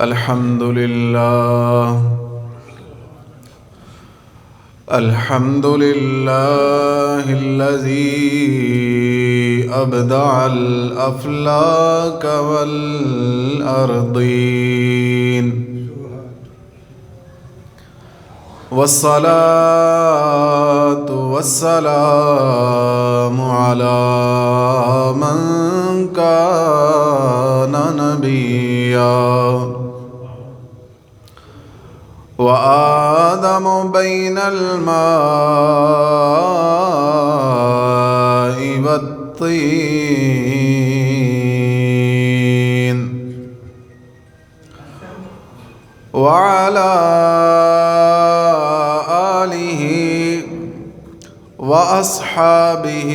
الحمد لله الحمد لله الذي أبدع الأفلاك والأرضين والصلاة والسلام على من كان نبيا وآدم بين الماء والطين وعلى آله وأصحابه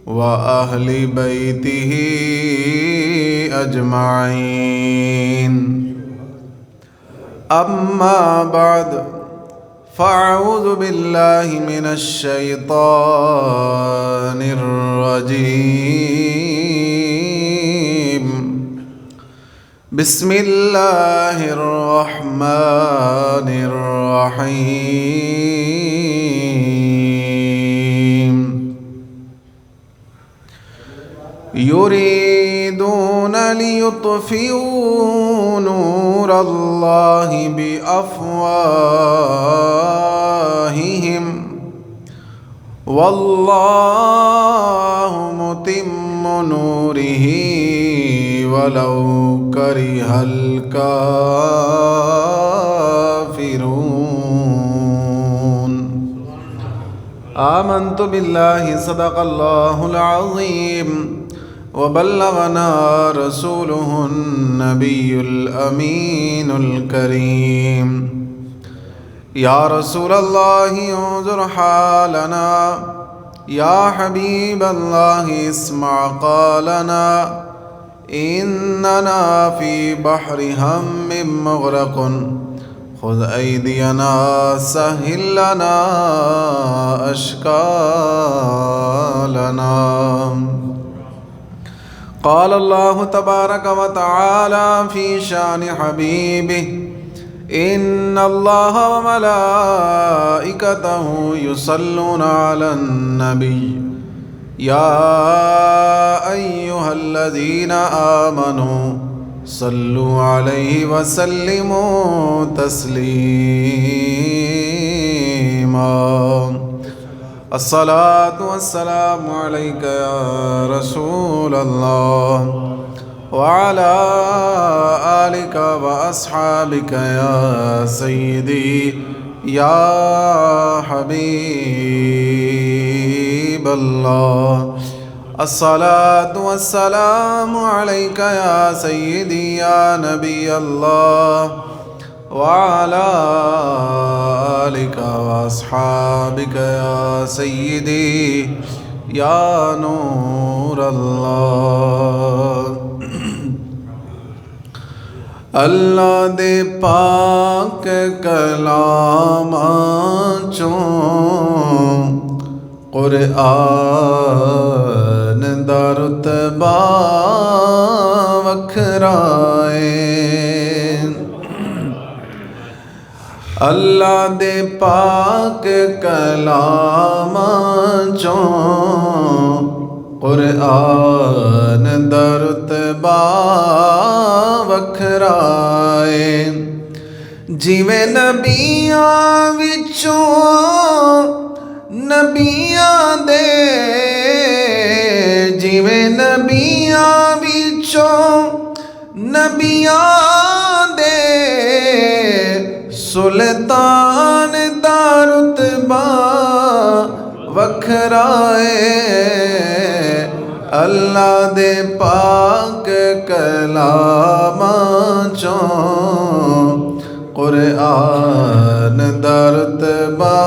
وأهل بيته أجمعين. أما بعد فأعوذ بالله من الشيطان الرجيم. بسم الله الرحمن الرحيم. يريدون ليطفئوا نور الله بأفواههم والله متم نوره ولو كره الكافرون. آمنت بالله صدق الله العظيم وبلغنا رسوله النبي الأمين الكريم. يا رسول الله انظر حالنا، يا حبيب الله اسمع قالنا، إننا في بحر هم مغرق، خذ أيدينا سهل لنا أشكالنا. قال الله تبارك وتعالى في شان حبيبه: إن الله وملائكته يصلون على النبي يا أيها الذين آمنوا صلوا عليه وسلموا تسليما. الصلاة والسلام عليك يا رسول الله وعلى آلك وأصحابك يا سيدي يا حبيب الله. الصلاة والسلام عليك يا سيدي يا نبي الله وعلى آلك وأصحابك يا سيدي يا نور الله. اللہ دے پاک کلام چوں قرآن دا رتبہ وکھرائے. اللہ دے پاک کلام چوں قرآن دا رتبہ وکھرائے. جویں نبیاں وچوں نبیاں دے، جویں نبیاں وچوں نبیاں دے، سلطان دا رتبہ وکھرائے. اللہ دے پاک کلام چوں قرآن دا رتبہ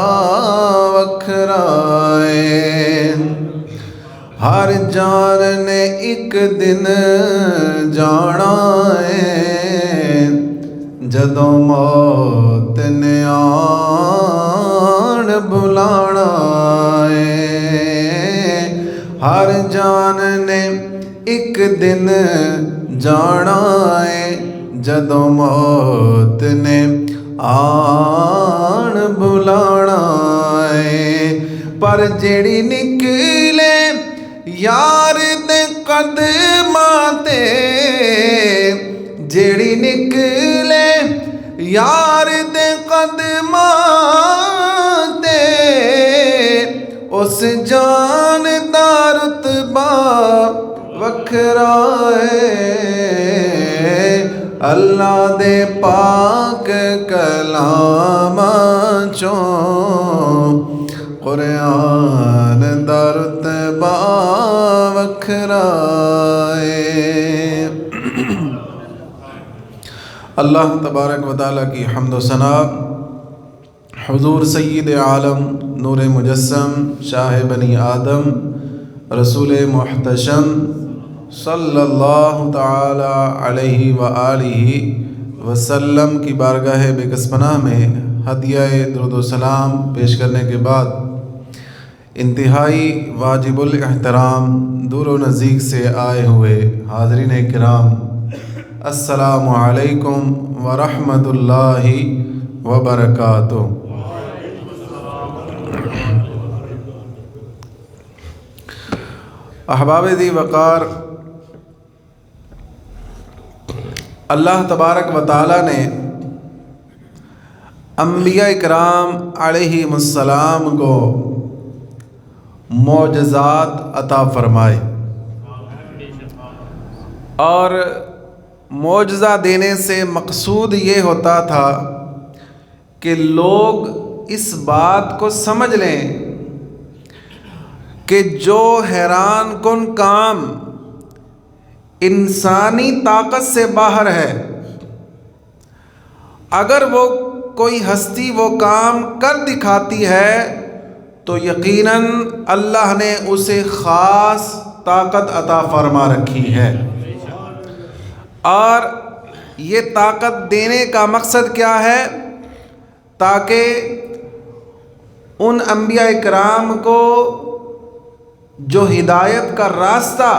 وکھرائے. ہر جان نے ایک دن جانا ہے، جدوں موت نے آن بلانا ہے. ہر جان نے ایک دن ਜਾਣਾ ਏ, ਜਦੋਂ ਮੌਤ ਨੇ ਆਣ ਬੁਲਾਣਾ ਏ। ਪਰ ਜਿਹੜੀ ਨਿਕਲੇ ਯਾਰ ਦੇ ਕਦਮਾਂ ਤੇ, ਜਿਹੜੀ ਨਿਕਲੇ ਯਾਰ ਦੇ ਕਦਮਾਂ ਤੇ, ਉਸ ਜਾਨ ਦਾ ਰੁਤਬਾ ਵੱਖਰਾ ਏ। ਅੱਲਾ ਦੇ ਪਾਕ ਕਲਾਮਾਂ ਚੋਂ ਕੁਰਾਨ ਦਾ ਰੁਤਬਾ ਵੱਖਰਾ ਏ। اللہ تبارک و تعالیٰ کی حمد و ثنا حضور سید عالم نور مجسم شاہ بنی آدم رسول محتشم صلی اللہ تعالی علیہ وآلہ وسلم کی بارگاہ بکس پناہ میں ہدیہ درود و سلام پیش کرنے کے بعد انتہائی واجب الاحترام دور و نزدیک سے آئے ہوئے حاضرین کرام، السلام علیکم ورحمۃ اللہ وبرکاتہ۔ احباب ذی وقار، اللہ تبارک و تعالی نے انبیاء کرام علیہم السلام کو معجزات عطا فرمائے، اور معجزہ دینے سے مقصود یہ ہوتا تھا کہ لوگ اس بات کو سمجھ لیں کہ جو حیران کن کام انسانی طاقت سے باہر ہے، اگر وہ کوئی ہستی وہ کام کر دکھاتی ہے تو یقیناً اللہ نے اسے خاص طاقت عطا فرما رکھی ہے۔ اور یہ طاقت دینے کا مقصد کیا ہے؟ تاکہ ان انبیاء کرام کو جو ہدایت کا راستہ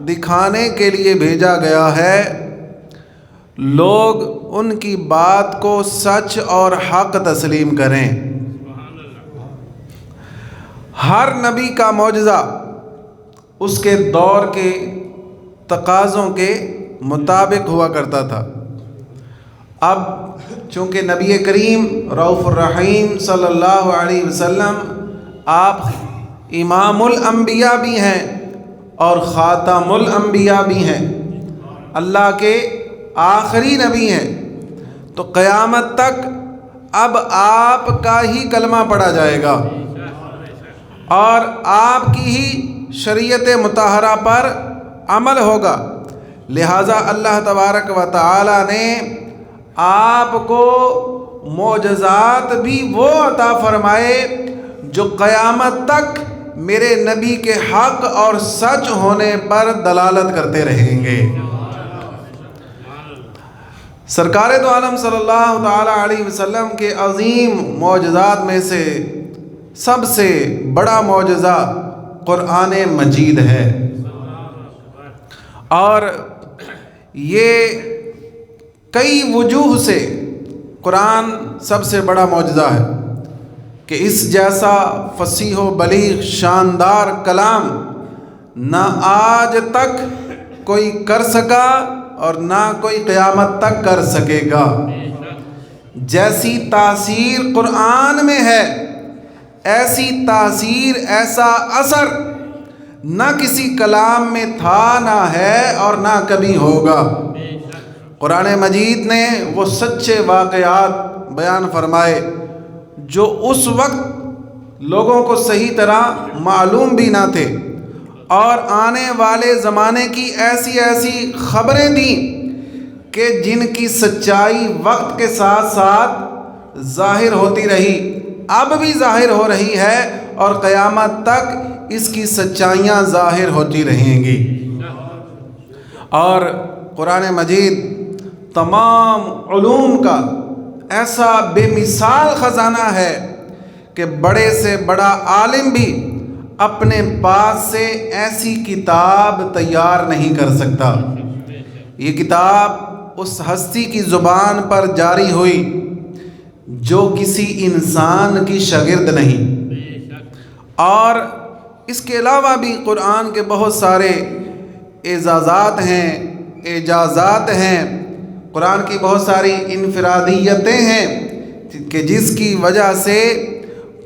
دکھانے کے لیے بھیجا گیا ہے، لوگ ان کی بات کو سچ اور حق تسلیم کریں۔ ہر نبی کا معجزہ اس کے دور کے تقاضوں کے مطابق ہوا کرتا تھا۔ اب چونکہ نبی کریم رؤوف الرحیم صلی اللہ علیہ وسلم آپ امام الانبیاء بھی ہیں اور خاتم الانبیاء بھی ہیں، اللہ کے آخری نبی ہیں، تو قیامت تک اب آپ کا ہی کلمہ پڑھا جائے گا اور آپ کی ہی شریعت مطہرہ پر عمل ہوگا۔ لہٰذا اللہ تبارک و تعالی نے آپ کو معجزات بھی وہ عطا فرمائے جو قیامت تک میرے نبی کے حق اور سچ ہونے پر دلالت کرتے رہیں گے۔ سرکار دو عالم صلی اللہ تعالی علیہ وسلم کے عظیم معجزات میں سے سب سے بڑا معجزہ قرآن مجید ہے، اور یہ کئی وجوہ سے قرآن سب سے بڑا معجزہ ہے کہ اس جیسا فصیح و بلیغ شاندار کلام نہ آج تک کوئی کر سکا اور نہ کوئی قیامت تک کر سکے گا۔ جیسی تاثیر قرآن میں ہے، ایسی تاثیر، ایسا اثر نہ کسی کلام میں تھا، نہ ہے اور نہ کبھی ہوگا۔ قرآن مجید نے وہ سچے واقعات بیان فرمائے جو اس وقت لوگوں کو صحیح طرح معلوم بھی نہ تھے، اور آنے والے زمانے کی ایسی ایسی خبریں دیں کہ جن کی سچائی وقت کے ساتھ ساتھ ظاہر ہوتی رہی، اب بھی ظاہر ہو رہی ہے، اور قیامت تک اس کی سچائیاں ظاہر ہوتی رہیں گی۔ اور قرآن مجید تمام علوم کا ایسا بے مثال خزانہ ہے کہ بڑے سے بڑا عالم بھی اپنے پاس سے ایسی کتاب تیار نہیں کر سکتا۔ یہ کتاب اس ہستی کی زبان پر جاری ہوئی جو کسی انسان کی شاگرد نہیں، اور اس کے علاوہ بھی قرآن کے بہت سارے اعزازات ہیں، اعجازات ہیں، قرآن کی بہت ساری انفرادیتیں ہیں کہ جس کی وجہ سے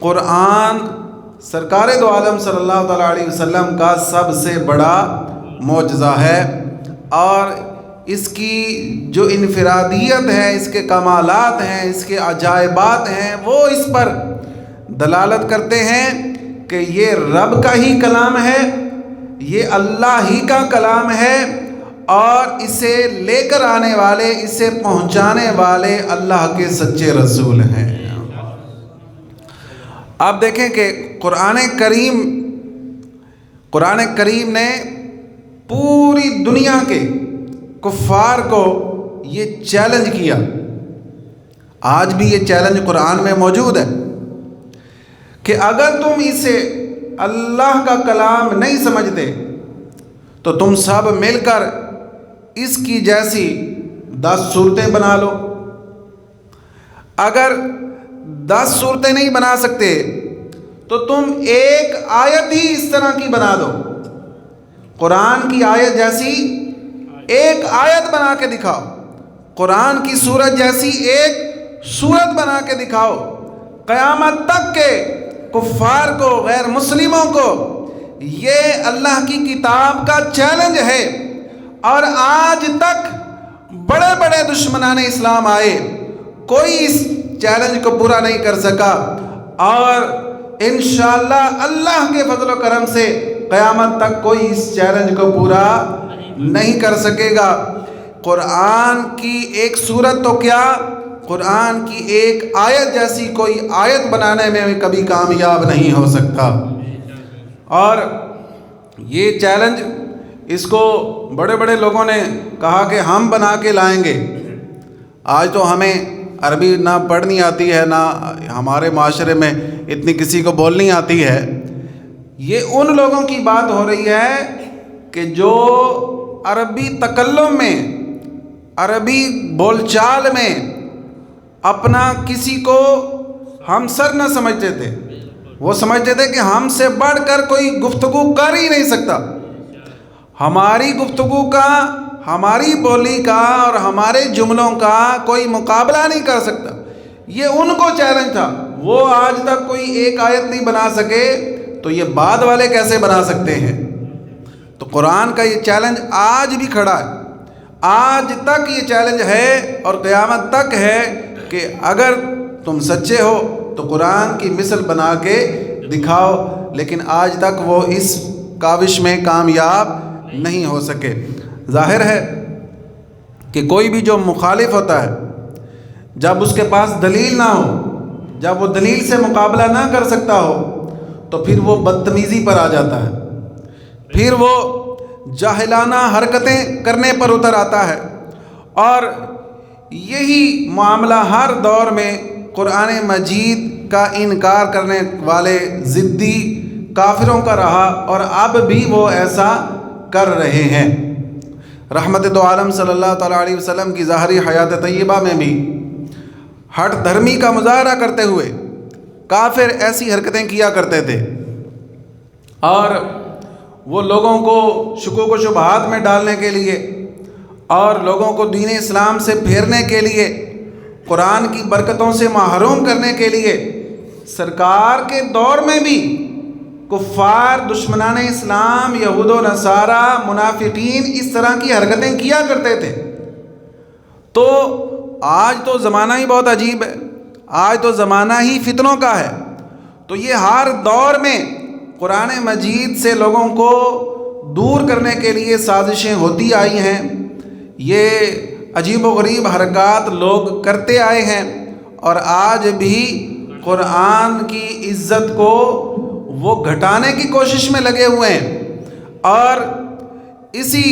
قرآن سرکار دو عالم صلی اللہ تعالیٰ علیہ وسلم کا سب سے بڑا معجزہ ہے، اور اس کی جو انفرادیت ہے، اس کے کمالات ہیں، اس کے عجائبات ہیں، وہ اس پر دلالت کرتے ہیں کہ یہ رب کا ہی کلام ہے، یہ اللہ ہی کا کلام ہے، اور اسے لے کر آنے والے، اسے پہنچانے والے اللہ کے سچے رسول ہیں۔ آپ دیکھیں کہ قرآن کریم نے پوری دنیا کے کفار کو یہ چیلنج کیا، آج بھی یہ چیلنج قرآن میں موجود ہے کہ اگر تم اسے اللہ کا کلام نہیں سمجھتے تو تم سب مل کر اس کی جیسی 10 صورتیں بنا لو۔ اگر 10 صورتیں نہیں بنا سکتے تو تم ایک آیت ہی اس طرح کی بنا دو، قرآن کی آیت جیسی ایک آیت بنا کے دکھاؤ، قرآن کی سورت جیسی ایک سورت بنا کے دکھاؤ۔ قیامت تک کے کفار کو، غیر مسلموں کو یہ اللہ کی کتاب کا چیلنج ہے، اور آج تک بڑے بڑے دشمنان اسلام آئے، کوئی اس چیلنج کو پورا نہیں کر سکا، اور انشاءاللہ اللہ کے فضل و کرم سے قیامت تک کوئی اس چیلنج کو پورا نہیں کر سکے گا۔ قرآن کی ایک سورت تو کیا، قرآن کی ایک آیت جیسی کوئی آیت بنانے میں کبھی کامیاب نہیں ہو سکتا۔ اور یہ چیلنج اس کو بڑے بڑے لوگوں نے کہا کہ ہم بنا کے لائیں گے۔ آج تو ہمیں عربی نہ پڑھنی آتی ہے، نہ ہمارے معاشرے میں اتنی کسی کو بولنی آتی ہے۔ یہ ان لوگوں کی بات ہو رہی ہے کہ جو عربی تکلم میں، عربی بول چال میں اپنا کسی کو ہمسر نہ سمجھتے تھے، وہ سمجھتے تھے کہ ہم سے بڑھ کر کوئی گفتگو کر ہی نہیں سکتا، ہماری گفتگو کا، ہماری بولی کا اور ہمارے جملوں کا کوئی مقابلہ نہیں کر سکتا۔ یہ ان کو چیلنج تھا، وہ آج تک کوئی ایک آیت نہیں بنا سکے، تو یہ بعد والے کیسے بنا سکتے ہیں؟ تو قرآن کا یہ چیلنج آج بھی کھڑا ہے، آج تک یہ چیلنج ہے اور قیامت تک ہے کہ اگر تم سچے ہو تو قرآن کی مثل بنا کے دکھاؤ، لیکن آج تک وہ اس کاوش میں کامیاب نہیں ہو سکے۔ ظاہر ہے کہ کوئی بھی جو مخالف ہوتا ہے، جب اس کے پاس دلیل نہ ہو، جب وہ دلیل سے مقابلہ نہ کر سکتا ہو، تو پھر وہ بدتمیزی پر آ جاتا ہے، پھر وہ جاہلانہ حرکتیں کرنے پر اتر آتا ہے، اور یہی معاملہ ہر دور میں قرآن مجید کا انکار کرنے والے ضدی کافروں کا رہا، اور اب بھی وہ ایسا کر رہے ہیں۔ رحمت دو عالم صلی اللہ تعالیٰ علیہ وسلم کی ظاہری حیات طیبہ میں بھی ہٹ دھرمی کا مظاہرہ کرتے ہوئے کافر ایسی حرکتیں کیا کرتے تھے، اور وہ لوگوں کو شکوک و شبہات میں ڈالنے کے لیے اور لوگوں کو دین اسلام سے پھیرنے کے لیے، قرآن کی برکتوں سے محروم کرنے کے لیے سرکار کے دور میں بھی کفار، دشمنان اسلام، یہود و نصارہ، منافقین اس طرح کی حرکتیں کیا کرتے تھے۔ تو آج تو زمانہ ہی بہت عجیب ہے، آج تو زمانہ ہی فتنوں کا ہے، تو یہ ہر دور میں قرآن مجید سے لوگوں کو دور کرنے کے لیے سازشیں ہوتی آئی ہیں، یہ عجیب و غریب حرکات لوگ کرتے آئے ہیں، اور آج بھی قرآن کی عزت کو وہ گھٹانے کی کوشش میں لگے ہوئے ہیں، اور اسی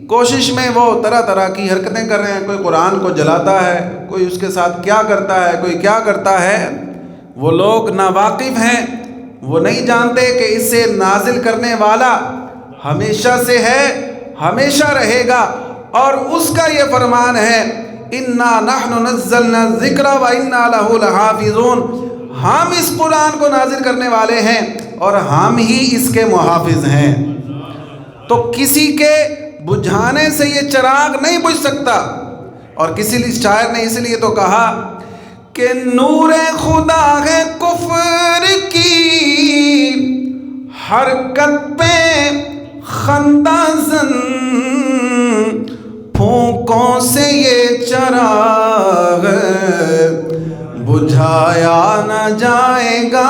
کوشش میں وہ طرح طرح کی حرکتیں کر رہے ہیں۔ کوئی قرآن کو جلاتا ہے، کوئی اس کے ساتھ کیا کرتا ہے، کوئی کیا کرتا ہے۔ وہ لوگ ناواقف ہیں، وہ نہیں جانتے کہ اسے نازل کرنے والا ہمیشہ سے ہے، ہمیشہ رہے گا، اور اس کا یہ فرمان ہے انا نحن نزلنا الذکر و انا لہ لحافظون، ہم اس قرآن کو نازل کرنے والے ہیں اور ہم ہی اس کے محافظ ہیں۔ تو کسی کے بجھانے سے یہ چراغ نہیں بجھ سکتا، اور کسی شاعر نے اس لیے تو کہا کہ نور خدا ہے کفر کی حرکت پہ خندازن، پھونکوں سے یہ چراغ بجھایا نہ جائے گا،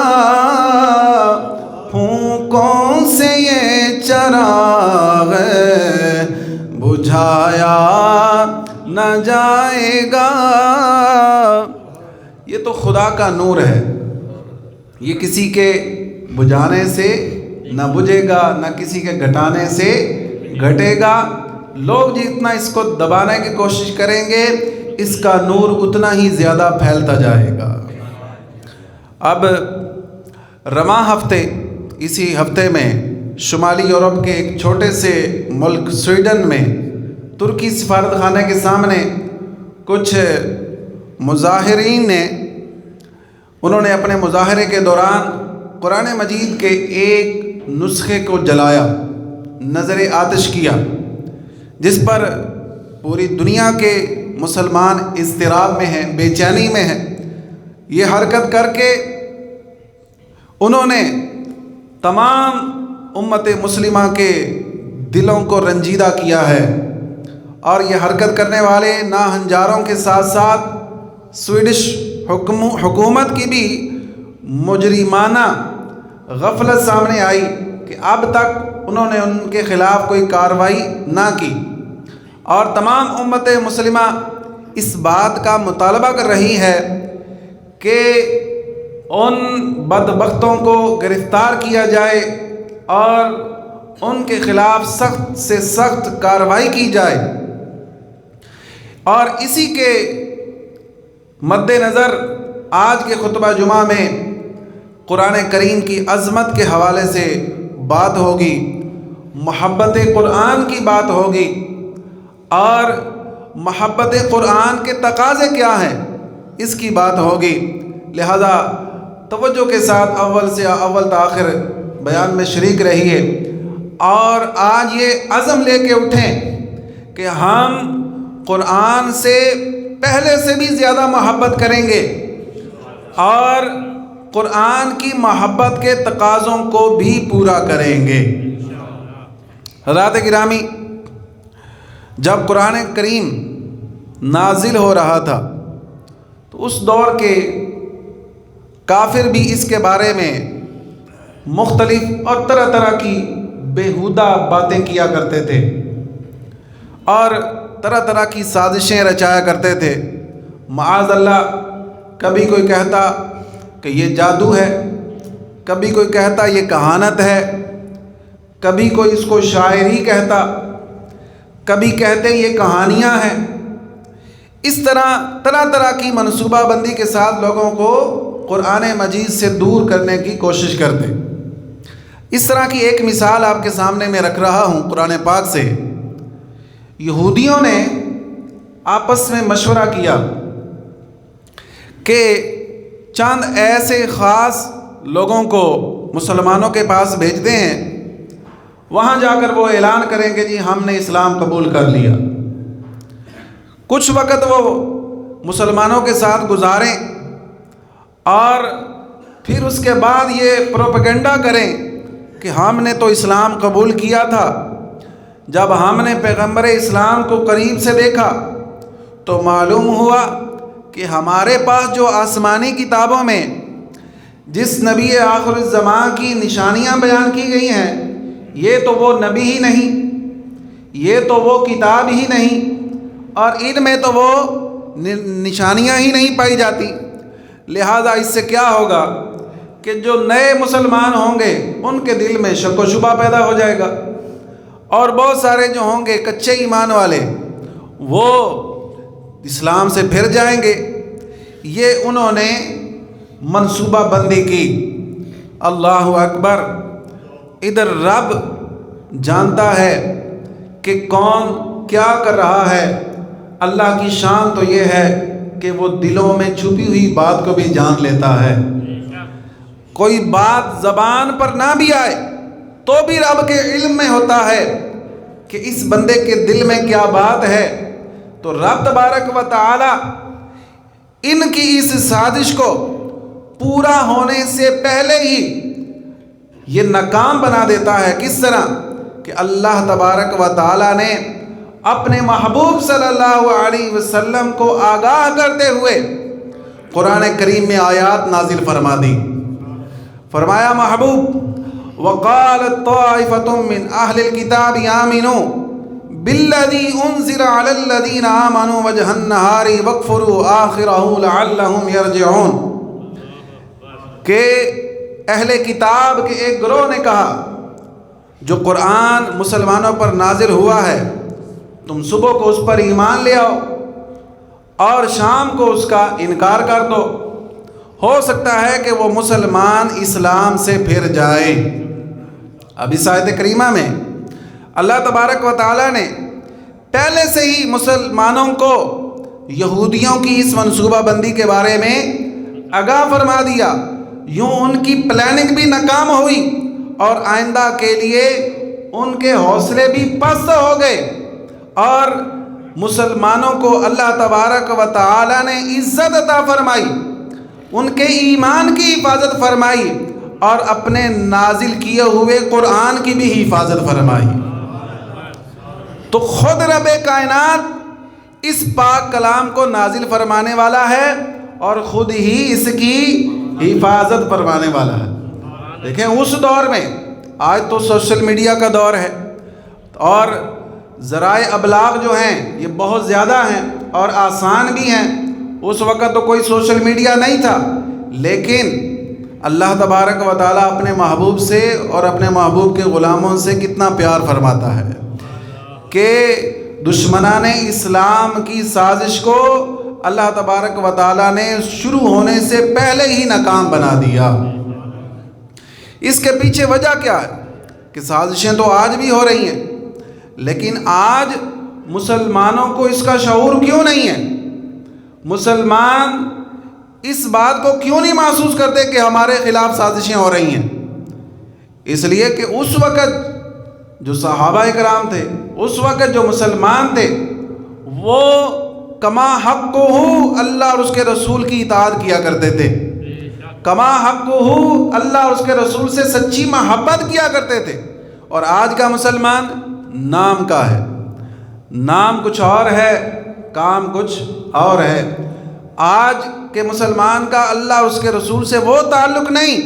پھونکوں سے یہ چراغ بجھایا نہ جائے گا۔ یہ تو خدا کا نور ہے، یہ کسی کے بجھانے سے نہ بجھے گا، نہ کسی کے گھٹانے سے گھٹے گا۔ لوگ جتنا اس کو دبانے کی کوشش کریں گے اس کا نور اتنا ہی زیادہ پھیلتا جائے گا۔ اب رواں ہفتے، اسی ہفتے میں شمالی یورپ کے ایک چھوٹے سے ملک سویڈن میں ترکی سفارت خانے کے سامنے کچھ مظاہرین نے، انہوں نے اپنے مظاہرے کے دوران قرآن مجید کے ایک نسخے کو جلایا، نظر آتش کیا، جس پر پوری دنیا کے مسلمان اضطراب میں ہیں، بے چینی میں ہیں۔ یہ حرکت کر کے انہوں نے تمام امت مسلمہ کے دلوں کو رنجیدہ کیا ہے، اور یہ حرکت کرنے والے ناہنجاروں کے ساتھ ساتھ سویڈش حکومت کی بھی مجرمانہ غفلت سامنے آئی کہ اب تک انہوں نے ان کے خلاف کوئی کارروائی نہ کی، اور تمام امت مسلمہ اس بات کا مطالبہ کر رہی ہے کہ ان بدبختوں کو گرفتار کیا جائے اور ان کے خلاف سخت سے سخت کارروائی کی جائے۔ اور اسی کے مد نظر آج کے خطبہ جمعہ میں قرآن کریم کی عظمت کے حوالے سے بات ہوگی، محبت قرآن کی بات ہوگی، اور محبت قرآن کے تقاضے کیا ہیں اس کی بات ہوگی۔ لہذا توجہ کے ساتھ اول سے اول تاخر بیان میں شریک رہیے، اور آج یہ عزم لے کے اٹھیں کہ ہم قرآن سے پہلے سے بھی زیادہ محبت کریں گے، اور قرآن کی محبت کے تقاضوں کو بھی پورا کریں گے۔ حضرات گرامی، جب قرآن کریم نازل ہو رہا تھا تو اس دور کے کافر بھی اس کے بارے میں مختلف اور طرح طرح کی بیہودہ باتیں کیا کرتے تھے، اور طرح طرح کی سازشیں رچایا کرتے تھے۔ معاذ اللہ، کبھی کوئی کہتا کہ یہ جادو ہے، کبھی کوئی کہتا یہ کہانت ہے، کبھی کوئی اس کو شاعری کہتا، کبھی کہتے یہ کہانیاں ہیں۔ اس طرح طرح کی منصوبہ بندی کے ساتھ لوگوں کو قرآن مجید سے دور کرنے کی کوشش کرتے۔ اس طرح کی ایک مثال آپ کے سامنے میں رکھ رہا ہوں قرآن پاک سے۔ یہودیوں نے آپس میں مشورہ کیا کہ چند ایسے خاص لوگوں کو مسلمانوں کے پاس بھیجتے ہیں، وہاں جا کر وہ اعلان کریں کہ جی ہم نے اسلام قبول کر لیا۔ کچھ وقت وہ مسلمانوں کے ساتھ گزاریں، اور پھر اس کے بعد یہ پروپیگنڈا کریں کہ ہم نے تو اسلام قبول کیا تھا، جب ہم نے پیغمبر اسلام کو قریب سے دیکھا تو معلوم ہوا کہ ہمارے پاس جو آسمانی کتابوں میں جس نبی آخر الزمان کی نشانیاں بیان کی گئی ہیں، یہ تو وہ نبی ہی نہیں، یہ تو وہ کتاب ہی نہیں، اور ان میں تو وہ نشانیاں ہی نہیں پائی جاتی۔ لہذا اس سے کیا ہوگا کہ جو نئے مسلمان ہوں گے ان کے دل میں شک و شبہ پیدا ہو جائے گا، اور بہت سارے جو ہوں گے کچے ایمان والے وہ اسلام سے پھر جائیں گے۔ یہ انہوں نے منصوبہ بندی کی۔ اللہ اکبر! ادھر رب جانتا ہے کہ کون کیا کر رہا ہے، اللہ کی شان تو یہ ہے کہ وہ دلوں میں چھپی ہوئی بات کو بھی جان لیتا ہے۔ کوئی بات زبان پر نہ بھی آئے تو بھی رب کے علم میں ہوتا ہے کہ اس بندے کے دل میں کیا بات ہے۔ تو رب تبارک و تعالی ان کی اس سازش کو پورا ہونے سے پہلے ہی یہ ناکام بنا دیتا ہے۔ کس طرح کہ اللہ تبارک و تعالی نے اپنے محبوب صلی اللہ علیہ وسلم کو آگاہ کرتے ہوئے قرآن کریم میں آیات نازل فرما دی۔ فرمایا محبوب وَقَالَتْ طَائِفَةٌ مِّنْ أَهْلِ الْكِتَابِ آمِنُوا بِالَّذِي أُنزِلَ عَلَى الَّذِينَ آمَنُوا وَجْهَ النَّهَارِ وَاكْفُرُوا آخِرَهُ لَعَلَّهُمْ يَرْجِعُونَ کہ اہل کتاب کے ایک گروہ نے کہا جو قرآن مسلمانوں پر نازل ہوا ہے تم صبح کو اس پر ایمان لے آؤ اور شام کو اس کا انکار کر دو، ہو سکتا ہے کہ وہ مسلمان اسلام سے پھر جائے۔ اب اس آیت کریمہ میں اللہ تبارک و تعالیٰ نے پہلے سے ہی مسلمانوں کو یہودیوں کی اس منصوبہ بندی کے بارے میں آگاہ فرما دیا، یوں ان کی پلاننگ بھی ناکام ہوئی اور آئندہ کے لیے ان کے حوصلے بھی پست ہو گئے، اور مسلمانوں کو اللہ تبارک و تعالی نے عزت عطا فرمائی، ان کے ایمان کی حفاظت فرمائی اور اپنے نازل کیے ہوئے قرآن کی بھی حفاظت فرمائی۔ تو خود رب کائنات اس پاک کلام کو نازل فرمانے والا ہے اور خود ہی اس کی حفاظت فرمانے والا ہے۔ دیکھیں اس دور میں، آج تو سوشل میڈیا کا دور ہے اور ذرائع ابلاغ جو ہیں یہ بہت زیادہ ہیں اور آسان بھی ہیں۔ اس وقت تو کوئی سوشل میڈیا نہیں تھا، لیکن اللہ تبارک و تعالیٰ اپنے محبوب سے اور اپنے محبوب کے غلاموں سے کتنا پیار فرماتا ہے کہ دشمنان اسلام کی سازش کو اللہ تبارک و تعالیٰ نے شروع ہونے سے پہلے ہی ناکام بنا دیا۔ اس کے پیچھے وجہ کیا ہے کہ سازشیں تو آج بھی ہو رہی ہیں، لیکن آج مسلمانوں کو اس کا شعور کیوں نہیں ہے؟ مسلمان اس بات کو کیوں نہیں محسوس کرتے کہ ہمارے خلاف سازشیں ہو رہی ہیں؟ اس لیے کہ اس وقت جو صحابہ کرام تھے، اس وقت جو مسلمان تھے، وہ کما حقہ اللہ اور اس کے رسول کی اطاعت کیا کرتے تھے، کما حقہ اللہ اور اس کے رسول سے سچی محبت کیا کرتے تھے۔ اور آج کا مسلمان نام کا ہے، نام کچھ اور ہے، کام کچھ اور ہے۔ آج کے مسلمان کا اللہ اور اس کے رسول سے وہ تعلق نہیں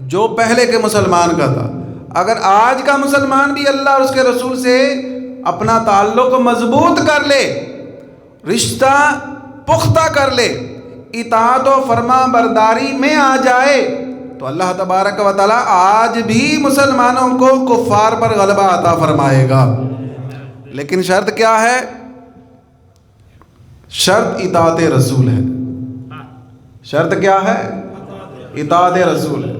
جو پہلے کے مسلمان کا تھا۔ اگر آج کا مسلمان بھی اللہ اور اس کے رسول سے اپنا تعلق مضبوط کر لے، رشتہ پختہ کر لے، اطاعت و فرما برداری میں آ جائے، تو اللہ تبارک و تعالیٰ آج بھی مسلمانوں کو کفار پر غلبہ عطا فرمائے گا۔ لیکن شرط کیا ہے؟ شرط اطاعت رسول ہے۔ شرط کیا ہے؟ اطاعت رسول ہے۔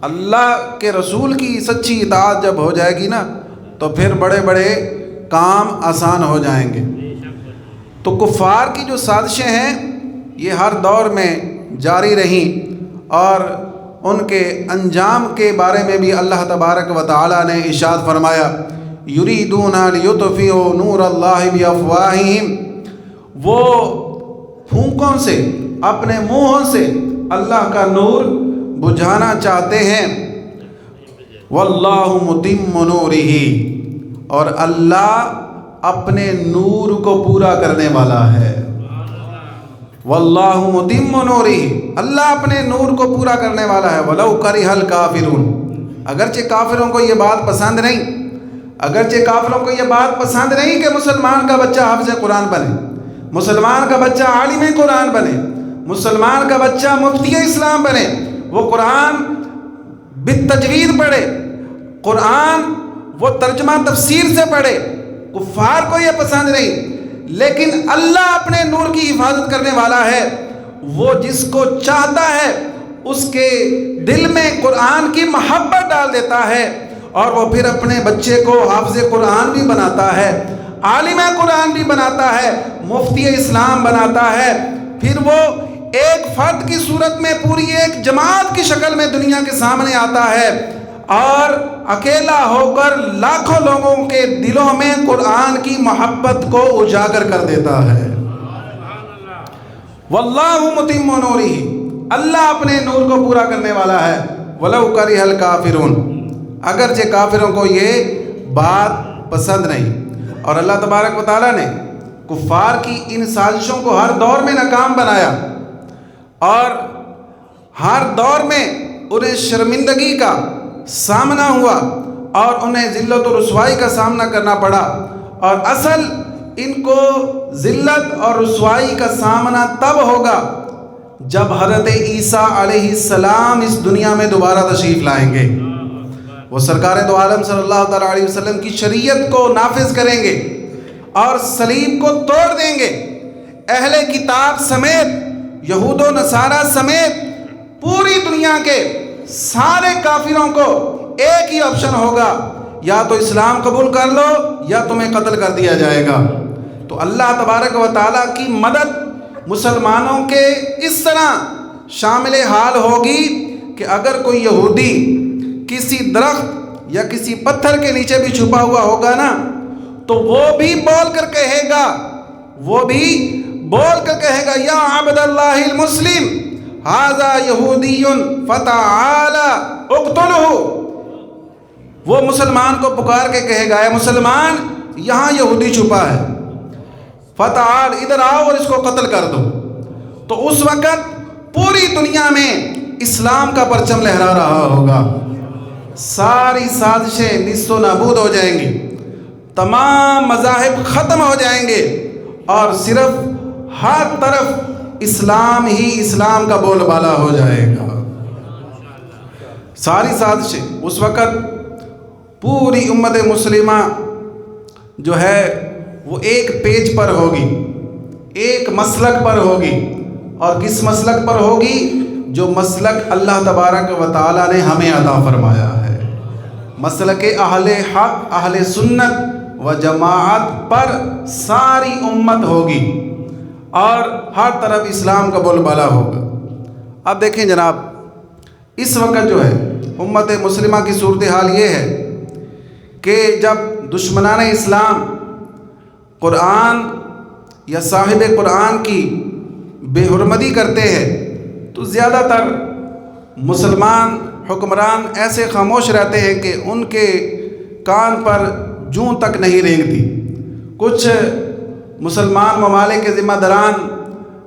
اللہ کے رسول کی سچی اطاعت جب ہو جائے گی نا تو پھر بڑے بڑے کام آسان ہو جائیں گے۔ تو کفار کی جو سازشیں ہیں یہ ہر دور میں جاری رہیں، اور ان کے انجام کے بارے میں بھی اللہ تبارک و تعالی نے ارشاد فرمایا یریدون لیطفئوا نور اللہ بافواہہم، وہ پھونکوں سے، اپنے منہوں سے اللہ کا نور بجھانا چاہتے ہیں۔ واللہ متم نورہ، اور اللہ اپنے نور کو پورا کرنے والا ہے۔ واللہ متم نورہ، اللہ اپنے نور کو پورا کرنے والا ہے۔ ولو کرہ الکافرون، اگرچہ کافروں کو یہ بات پسند نہیں، اگرچہ کافروں کو یہ بات پسند نہیں کہ مسلمان کا بچہ حافظ قرآن بنے، مسلمان کا بچہ عالم قرآن بنے، مسلمان کا بچہ مفتی اسلام بنے، وہ قرآن بالتجوید پڑھے، قرآن وہ ترجمہ تفسیر سے پڑھے، کفار کو یہ پسند نہیں۔ لیکن اللہ اپنے نور کی حفاظت کرنے والا ہے، وہ جس کو چاہتا ہے اس کے دل میں قرآن کی محبت ڈال دیتا ہے، اور وہ پھر اپنے بچے کو حافظ قرآن بھی بناتا ہے۔ عالم قرآن بھی بناتا ہے، مفتی اسلام بناتا ہے، پھر وہ ایک فرد کی صورت میں پوری ایک جماعت کی شکل میں دنیا کے سامنے آتا ہے اور اکیلا ہو کر لاکھوں لوگوں کے دلوں میں قرآن کی محبت کو اجاگر کر دیتا ہے۔ واللہ متم نورہ، اللہ اپنے نور کو پورا کرنے والا ہے۔ ولو کرہ الکافرون، اگرچہ کافروں کو یہ بات پسند نہیں۔ اور اللہ تبارک و تعالیٰ نے کفار کی ان سازشوں کو ہر دور میں ناکام بنایا اور ہر دور میں انہیں شرمندگی کا سامنا ہوا اور انہیں ذلت و رسوائی کا سامنا کرنا پڑا، اور اصل ان کو ذلت اور رسوائی کا سامنا تب ہوگا جب حضرت عیسیٰ علیہ السلام اس دنیا میں دوبارہ تشریف لائیں گے۔ وہ سرکار دو عالم صلی اللہ تعالیٰ علیہ وسلم کی شریعت کو نافذ کریں گے اور صلیب کو توڑ دیں گے۔ اہل کتاب سمیت، یہود و نصارہ سمیت پوری دنیا کے سارے کافروں کو ایک ہی آپشن ہوگا، یا تو اسلام قبول کر لو یا تمہیں قتل کر دیا جائے گا۔ تو اللہ تبارک و تعالیٰ کی مدد مسلمانوں کے اس طرح شامل حال ہوگی کہ اگر کوئی یہودی کسی درخت یا کسی پتھر کے نیچے بھی چھپا ہوا ہوگا نا، تو وہ بھی بول کر کہے گا یا عبد اللہ المسلم ھذا یہودی فتعالی اقتلہ۔ وہ مسلمان کو پکار کے کہے گا، اے مسلمان یہاں یہودی چھپا ہے، فتعال ادھر آؤ اور اس کو قتل کر دو۔ تو اس وقت پوری دنیا میں اسلام کا پرچم لہرا رہا ہوگا، ساری سازشیں نیست و نابود ہو جائیں گی، تمام مذاہب ختم ہو جائیں گے اور صرف ہر طرف اسلام ہی اسلام کا بول بالا ہو جائے گا۔ ساری سازشیں اس وقت پوری امت مسلمہ جو ہے وہ ایک پیج پر ہوگی، ایک مسلک پر ہوگی، اور کس مسلک پر ہوگی؟ جو مسلک اللہ تبارک و تعالیٰ نے ہمیں عطا فرمایا ہے، مسلک اہل حق، اہل سنت و جماعت پر ساری امت ہوگی اور ہر طرف اسلام کا بول بالا ہوگا۔ اب دیکھیں جناب، اس وقت جو ہے امت مسلمہ کی صورتحال یہ ہے کہ جب دشمنان اسلام قرآن یا صاحب قرآن کی بے حرمتی کرتے ہیں تو زیادہ تر مسلمان حکمران ایسے خاموش رہتے ہیں کہ ان کے کان پر جوں تک نہیں رینگتی۔ کچھ مسلمان ممالک کے ذمہ داران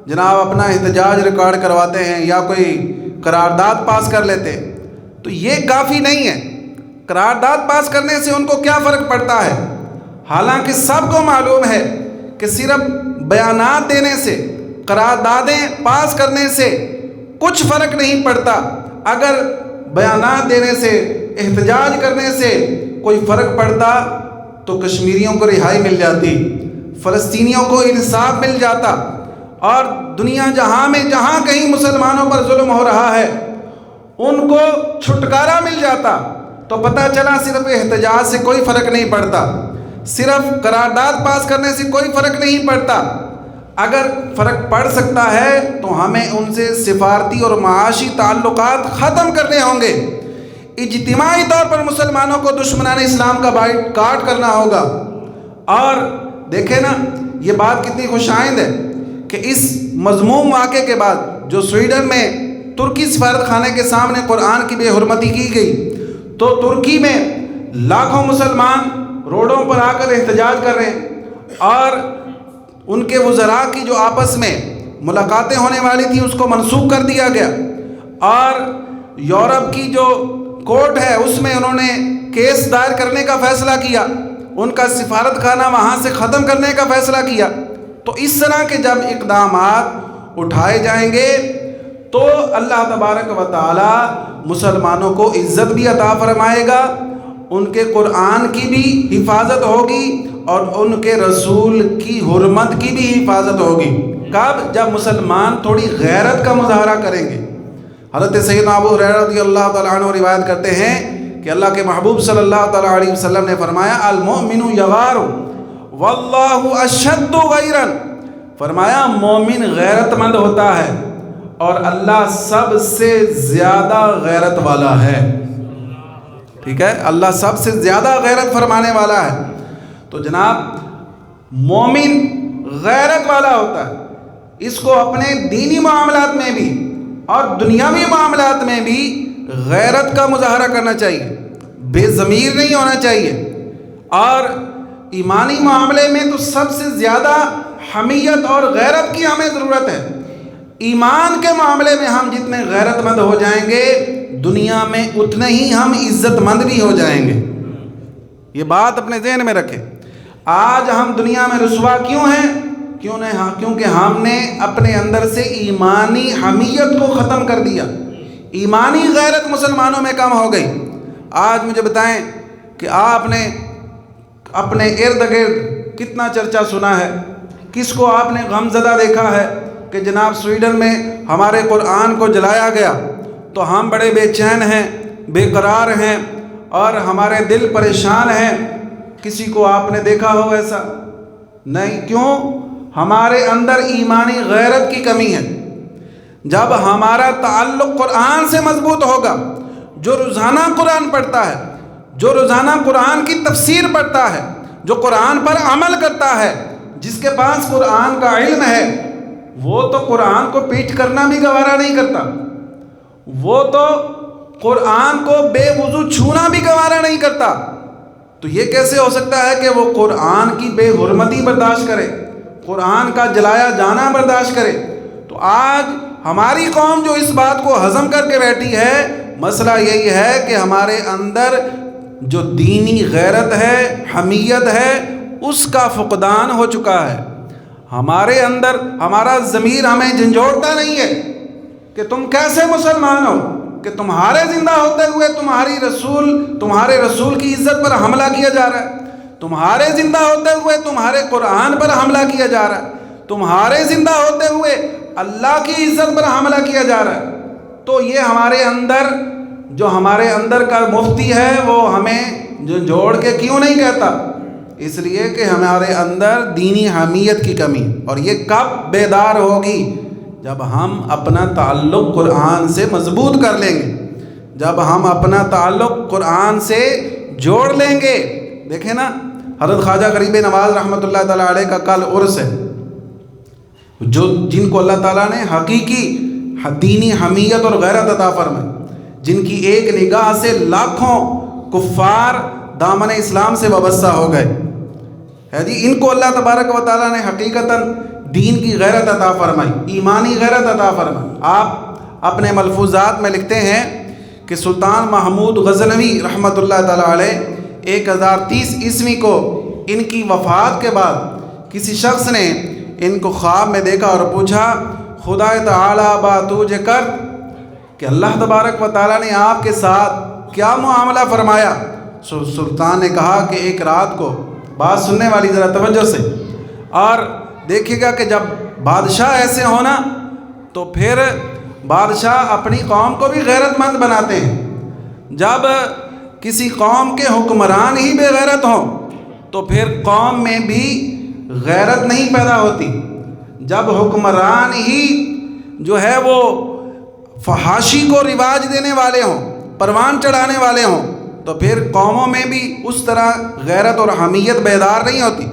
جناب اپنا احتجاج ریکارڈ کرواتے ہیں یا کوئی قرارداد پاس کر لیتے ہیں، تو یہ کافی نہیں ہے۔ قرارداد پاس کرنے سے ان کو کیا فرق پڑتا ہے؟ حالانکہ سب کو معلوم ہے کہ صرف بیانات دینے سے، قراردادیں پاس کرنے سے کچھ فرق نہیں پڑتا۔ اگر بیانات دینے سے، احتجاج کرنے سے کوئی فرق پڑتا تو کشمیریوں کو رہائی مل جاتی، فلسطینیوں کو انصاف مل جاتا، اور دنیا جہاں میں جہاں کہیں مسلمانوں پر ظلم ہو رہا ہے ان کو چھٹکارا مل جاتا۔ تو پتہ چلا صرف احتجاج سے کوئی فرق نہیں پڑتا، صرف قرارداد پاس کرنے سے کوئی فرق نہیں پڑتا۔ اگر فرق پڑ سکتا ہے تو ہمیں ان سے سفارتی اور معاشی تعلقات ختم کرنے ہوں گے، اجتماعی طور پر مسلمانوں کو دشمنان اسلام کا بائٹ کاٹ کرنا ہوگا۔ اور دیکھیں نا یہ بات کتنی خوش آئند ہے کہ اس مذموم واقعے کے بعد جو سویڈن میں ترکی سفارت خانے کے سامنے قرآن کی بے حرمتی کی گئی، تو ترکی میں لاکھوں مسلمان روڈوں پر آ کر احتجاج کر رہے ہیں، اور ان کے وزراء کی جو آپس میں ملاقاتیں ہونے والی تھیں اس کو منسوخ کر دیا گیا، اور یورپ کی جو کورٹ ہے اس میں انہوں نے کیس دائر کرنے کا فیصلہ کیا، ان کا سفارت خانہ وہاں سے ختم کرنے کا فیصلہ کیا۔ تو اس طرح کے جب اقدامات اٹھائے جائیں گے تو اللہ تبارک و تعالی مسلمانوں کو عزت بھی عطا فرمائے گا، ان کے قرآن کی بھی حفاظت ہوگی اور ان کے رسول کی حرمت کی بھی حفاظت ہوگی۔ کب؟ جب مسلمان تھوڑی غیرت کا مظاہرہ کریں گے۔ حضرت سیدنا ابو ہریرہ رضی اللہ تعالیٰ عنہ روایت کرتے ہیں کہ اللہ کے محبوب صلی اللہ تعالیٰ علیہ وسلم نے فرمایا المؤمن یغار واللہ اشد غیرن، فرمایا مومن غیرت مند ہوتا ہے اور اللہ سب سے زیادہ غیرت والا ہے. ٹھیک ہے، اللہ سب سے زیادہ غیرت فرمانے والا ہے. تو جناب مومن غیرت والا ہوتا ہے، اس کو اپنے دینی معاملات میں بھی اور دنیاوی معاملات میں بھی غیرت کا مظاہرہ کرنا چاہیے، بے ضمیر نہیں ہونا چاہیے. اور ایمانی معاملے میں تو سب سے زیادہ حمیت اور غیرت کی ہمیں ضرورت ہے. ایمان کے معاملے میں ہم جتنے غیرت مند ہو جائیں گے دنیا میں اتنے ہی ہم عزت مند بھی ہو جائیں گے. یہ بات اپنے ذہن میں رکھیں. آج ہم دنیا میں رسوا کیوں ہیں؟ کیونکہ ہم نے اپنے اندر سے ایمانی حمیت کو ختم کر دیا. ایمانی غیرت مسلمانوں میں کم ہو گئی. آج مجھے بتائیں کہ آپ نے اپنے ارد گرد کتنا چرچا سنا ہے، کس کو آپ نے غمزدہ دیکھا ہے کہ جناب سویڈن میں ہمارے قرآن کو جلایا گیا تو ہم بڑے بے چین ہیں، بے قرار ہیں اور ہمارے دل پریشان ہیں. کسی کو آپ نے دیکھا ہو ایسا؟ نہیں. کیوں؟ ہمارے اندر ایمانی غیرت کی کمی ہے. جب ہمارا تعلق قرآن سے مضبوط ہوگا، جو روزانہ قرآن پڑھتا ہے، جو روزانہ قرآن کی تفسیر پڑھتا ہے، جو قرآن پر عمل کرتا ہے، جس کے پاس قرآن کا علم ہے، وہ تو قرآن کو پیٹ کرنا بھی گوارا نہیں کرتا. وہ تو قرآن کو بے وضو چھونا بھی گوارا نہیں کرتا. تو یہ کیسے ہو سکتا ہے کہ وہ قرآن کی بے حرمتی برداشت کرے، قرآن کا جلایا جانا برداشت کرے؟ تو آج ہماری قوم جو اس بات کو ہضم کر کے بیٹھی ہے، مسئلہ یہی ہے کہ ہمارے اندر جو دینی غیرت ہے، حمیت ہے، اس کا فقدان ہو چکا ہے. ہمارے اندر ہمارا ضمیر ہمیں جھنجھوڑتا نہیں ہے کہ تم کیسے مسلمان ہو، کہ تمہارے زندہ ہوتے ہوئے تمہارے رسول کی عزت پر حملہ کیا جا رہا ہے، تمہارے زندہ ہوتے ہوئے تمہارے قرآن پر حملہ کیا جا رہا ہے، تمہارے زندہ ہوتے ہوئے اللہ کی عزت پر حملہ کیا جا رہا ہے. تو یہ ہمارے اندر کا مفتی ہے، وہ ہمیں جوڑ کے کیوں نہیں کہتا؟ اس لیے کہ ہمارے اندر دینی حمیت کی کمی. اور یہ کب بیدار ہوگی؟ جب ہم اپنا تعلق قرآن سے مضبوط کر لیں گے، جب ہم اپنا تعلق قرآن سے جوڑ لیں گے. دیکھیں نا، حضرت خواجہ غریب نواز رحمۃ اللہ تعالیٰ علیہ کا کل عرس ہے، جن کو اللہ تعالیٰ نے حقیقی دینی حمیت اور غیرت عطا فرمائی، جن کی ایک نگاہ سے لاکھوں کفار دامن اسلام سے وابستہ ہو گئے ہے جی. ان کو اللہ تبارک و تعالیٰ نے حقیقتاً دین کی غیرت عطا فرمائی، ایمانی غیرت عطا فرمائی. آپ اپنے ملفوظات میں لکھتے ہیں کہ سلطان محمود غزنوی رحمۃ اللہ تعالیٰ علیہ 1030 عیسوی کو ان کی وفات کے بعد کسی شخص نے ان کو خواب میں دیکھا اور پوچھا، خدا تعالیٰ باتوجہ کر، کہ اللہ تبارک و تعالیٰ نے آپ کے ساتھ کیا معاملہ فرمایا؟ سلطان نے کہا کہ ایک رات کو، بات سننے والی ذرا توجہ سے اور دیکھیے گا کہ جب بادشاہ ایسے ہونا تو پھر بادشاہ اپنی قوم کو بھی غیرت مند بناتے ہیں. جب کسی قوم کے حکمران ہی بے غیرت ہوں تو پھر قوم میں بھی غیرت نہیں پیدا ہوتی. جب حکمران ہی جو ہے وہ فحاشی کو رواج دینے والے ہوں، پروان چڑھانے والے ہوں، تو پھر قوموں میں بھی اس طرح غیرت اور حمیت بیدار نہیں ہوتی.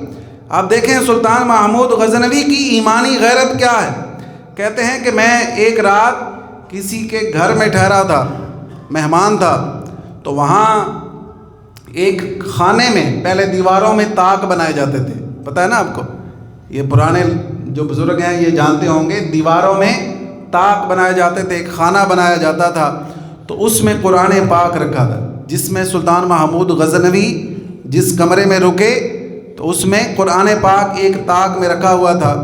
آپ دیکھیں سلطان محمود غزنوی کی ایمانی غیرت کیا ہے. کہتے ہیں کہ میں ایک رات کسی کے گھر میں ٹھہرا تھا، مہمان تھا، تو وہاں ایک خانے میں پہلے دیواروں میں طاق بنائے جاتے تھے. پتہ ہے نا آپ کو، یہ پرانے جو بزرگ ہیں یہ جانتے ہوں گے، دیواروں میں طاق بنائے جاتے تھے، ایک خانہ بنایا جاتا تھا. تو اس میں قرآن پاک رکھا تھا، جس میں سلطان محمود غزنوی جس کمرے میں رکے تو اس میں قرآن پاک ایک طاق میں رکھا ہوا تھا.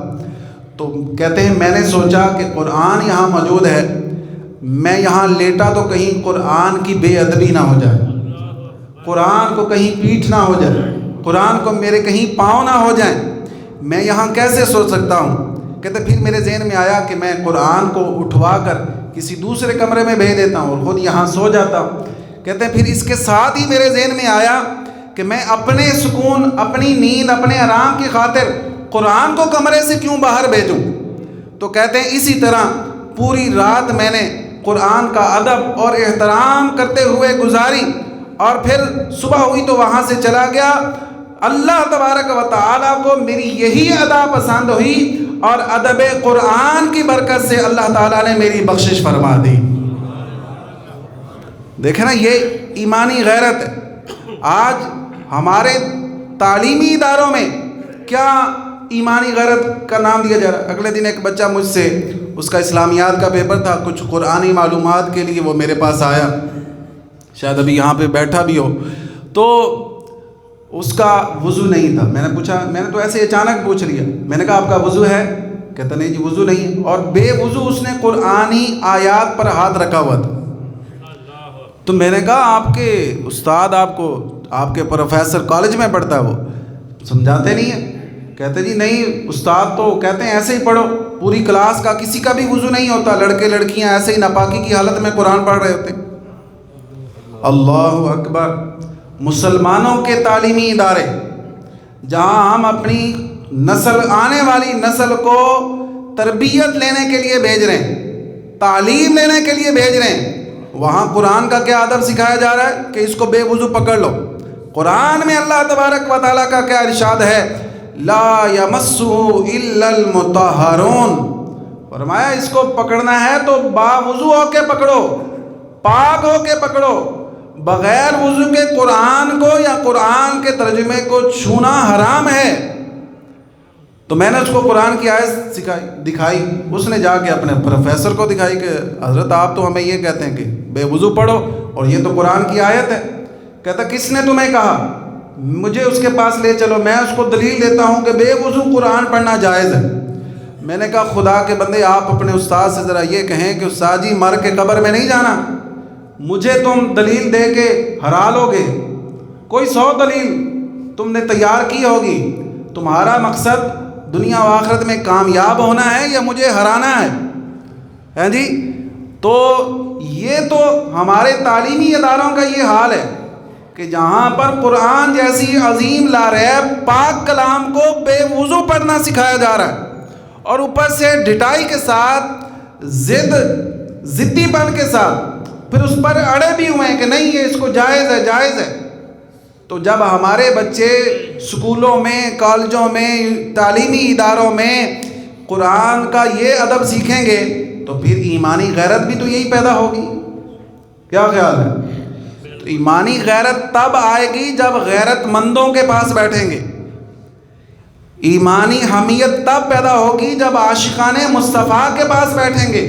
تو کہتے ہیں میں نے سوچا کہ قرآن یہاں موجود ہے، میں یہاں لیٹا تو کہیں قرآن کی بے ادبی نہ ہو جائے، قرآن کو کہیں پیٹھ نہ ہو جائے، قرآن کو میرے کہیں پاؤں نہ ہو جائیں، میں یہاں کیسے سو سکتا ہوں. کہتے پھر میرے ذہن میں آیا کہ میں قرآن کو اٹھوا کر کسی دوسرے کمرے میں بھیج دیتا ہوں اور خود یہاں سو جاتا ہوں. کہتے ہیں پھر اس کے ساتھ ہی میرے ذہن میں آیا کہ میں اپنے سکون، اپنی نیند، اپنے آرام کی خاطر قرآن کو کمرے سے کیوں باہر بھیجوں؟ تو کہتے ہیں اسی طرح پوری رات میں نے قرآن کا ادب اور احترام کرتے ہوئے گزاری، اور پھر صبح ہوئی تو وہاں سے چلا گیا۔ اللہ تبارک و تعالیٰ کو میری یہی ادا پسند ہوئی، اور ادب قرآن کی برکت سے اللہ تعالیٰ نے میری بخشش فرما دی۔ دیکھیں نا، یہ ایمانی غیرت ہے۔ آج ہمارے تعلیمی اداروں میں کیا ایمانی غیرت کا نام دیا جا رہا ہے؟ اگلے دن ایک بچہ مجھ سے، اس کا اسلامیات کا پیپر تھا، کچھ قرآنی معلومات کے لیے وہ میرے پاس آیا، شاید ابھی یہاں پہ بیٹھا بھی ہو، تو اس کا وضو نہیں تھا۔ میں نے پوچھا، میں نے تو ایسے اچانک پوچھ لیا، میں نے کہا آپ کا وضو ہے؟ کہتا نہیں جی وضو نہیں ہے، اور بے وضو اس نے قرآنی آیات پر ہاتھ رکھا ہوا تھا۔ تو میں نے کہا آپ کے استاد آپ کے پروفیسر کالج میں پڑھتا ہے، وہ سمجھاتے نہیں ہیں؟ کہتے جی نہیں استاد تو کہتے ہیں ایسے ہی پڑھو، پوری کلاس کا کسی کا بھی وضو نہیں ہوتا، لڑکے لڑکیاں ایسے ہی ناپاکی کی حالت میں قرآن پڑھ رہے ہوتے۔ اللہ اکبر! مسلمانوں کے تعلیمی ادارے جہاں ہم اپنی آنے والی نسل کو تربیت لینے کے لیے بھیج رہے ہیں، تعلیم لینے کے لیے بھیج رہے ہیں، وہاں قرآن کا کیا ادب سکھایا جا رہا ہے کہ اس کو بے وضو پکڑ لو۔ قرآن میں اللہ تبارک و تعالیٰ کا کیا ارشاد ہے؟ لا یمسہ الا المطہرون، فرمایا اس کو پکڑنا ہے تو باوضو ہو کے پکڑو، پاک ہو کے پکڑو، بغیر وضو کے قرآن کو یا قرآن کے ترجمے کو چھونا حرام ہے۔ تو میں نے اس کو قرآن کی آیت دکھائی، اس نے جا کے اپنے پروفیسر کو دکھائی کہ حضرت آپ تو ہمیں یہ کہتے ہیں کہ بے وضو پڑھو، اور یہ تو قرآن کی آیت ہے۔ کہتا کس نے تمہیں کہا؟ مجھے اس کے پاس لے چلو، میں اس کو دلیل دیتا ہوں کہ بے وضو قرآن پڑھنا جائز ہے۔ میں نے کہا خدا کے بندے، آپ اپنے استاد سے ذرا یہ کہیں کہ استاد جی مر کے قبر میں نہیں جانا، مجھے تم دلیل دے کے ہرا لو گے، کوئی 100 دلیل تم نے تیار کی ہوگی، تمہارا مقصد دنیا و آخرت میں کامیاب ہونا ہے یا مجھے ہرانا ہے جی؟ تو یہ تو ہمارے تعلیمی اداروں کا یہ حال ہے کہ جہاں پر قرآن جیسی عظیم لارب پاک کلام کو بے وضو پڑھنا سکھایا جا رہا ہے، اور اوپر سے ڈٹائی کے ساتھ ضدی پن کے ساتھ پھر اس پر اڑے بھی ہوئے ہیں کہ نہیں یہ اس کو جائز ہے جائز ہے۔ تو جب ہمارے بچے اسکولوں میں، کالجوں میں، تعلیمی اداروں میں قرآن کا یہ ادب سیکھیں گے تو پھر ایمانی غیرت بھی تو یہی پیدا ہوگی۔ کیا خیال ہے؟ تو ایمانی غیرت تب آئے گی جب غیرت مندوں کے پاس بیٹھیں گے، ایمانی حمیت تب پیدا ہوگی جب عاشقان مصطفیٰ کے پاس بیٹھیں گے۔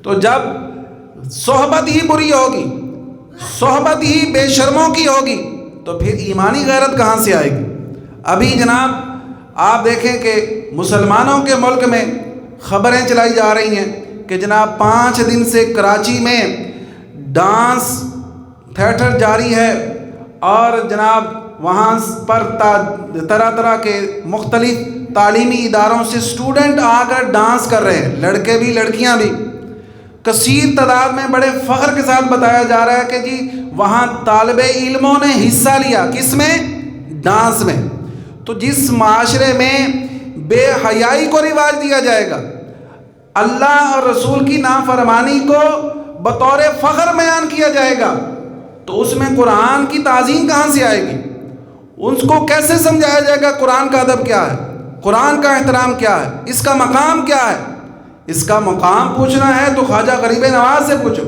تو جب صحبت ہی بری ہوگی، صحبت ہی بے شرموں کی ہوگی، تو پھر ایمانی غیرت کہاں سے آئے گی؟ ابھی جناب آپ دیکھیں کہ مسلمانوں کے ملک میں خبریں چلائی جا رہی ہیں کہ جناب 5 دن سے کراچی میں ڈانس تھیٹر جاری ہے، اور جناب وہاں پر طرح طرح کے مختلف تعلیمی اداروں سے اسٹوڈنٹ آ کر ڈانس کر رہے ہیں، لڑکے بھی لڑکیاں بھی، کثیر تعداد میں، بڑے فخر کے ساتھ بتایا جا رہا ہے کہ جی وہاں طالب علموں نے حصہ لیا، کس میں؟ ڈانس میں۔ تو جس معاشرے میں بے حیائی کو رواج دیا جائے گا، اللہ اور رسول کی نافرمانی کو بطور فخر بیان کیا جائے گا، تو اس میں قرآن کی تعظیم کہاں سے آئے گی؟ اس کو کیسے سمجھایا جائے گا قرآن کا ادب کیا ہے، قرآن کا احترام کیا ہے، اس کا مقام کیا ہے؟ اس کا مقام پوچھنا ہے تو خواجہ غریب نواز سے پوچھو،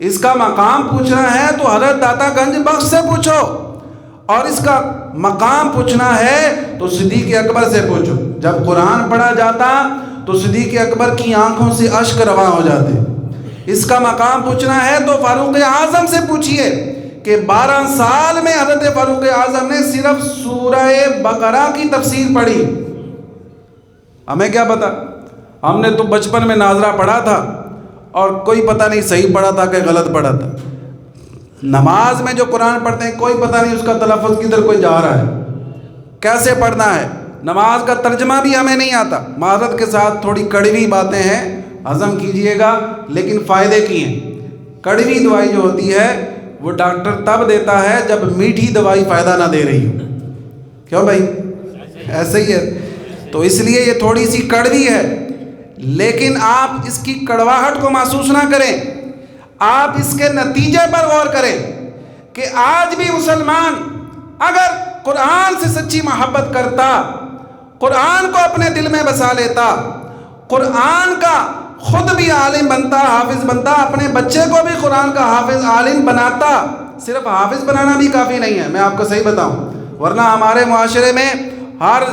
اس کا مقام پوچھنا ہے تو حضرت داتا گنج بخش سے پوچھو، اور اس کا مقام پوچھنا ہے تو صدیق اکبر سے پوچھو۔ جب قرآن پڑھا جاتا تو صدیق اکبر کی آنکھوں سے اشک رواں ہو جاتے۔ اس کا مقام پوچھنا ہے تو فاروق اعظم سے پوچھئے کہ 12 سال میں حضرت فاروق اعظم نے صرف سورہ بقرہ کی تفسیر پڑھی۔ ہمیں کیا پتا؟ ہم نے تو بچپن میں ناظرہ پڑھا تھا اور کوئی پتہ نہیں صحیح پڑھا تھا کہ غلط پڑھا تھا۔ نماز میں جو قرآن پڑھتے ہیں کوئی پتہ نہیں اس کا تلفظ کدھر کوئی جا رہا ہے، کیسے پڑھنا ہے، نماز کا ترجمہ بھی ہمیں نہیں آتا۔ معذرت کے ساتھ تھوڑی کڑوی باتیں ہیں، ہضم کیجئے گا، لیکن فائدے کی ہیں۔ کڑوی دوائی جو ہوتی ہے وہ ڈاکٹر تب دیتا ہے جب میٹھی دوائی فائدہ نہ دے رہی ہو. کیوں بھائی؟ ایسے ہی ہے. تو اس لیے یہ تھوڑی سی کڑوی ہے، لیکن آپ اس کی کڑواہٹ کو محسوس نہ کریں، آپ اس کے نتیجے پر غور کریں کہ آج بھی مسلمان اگر قرآن سے سچی محبت کرتا، قرآن کو اپنے دل میں بسا لیتا، قرآن کا خود بھی عالم بنتا، حافظ بنتا، اپنے بچے کو بھی قرآن کا حافظ عالم بناتا. صرف حافظ بنانا بھی کافی نہیں ہے، میں آپ کو صحیح بتاؤں، ورنہ ہمارے معاشرے میں ہر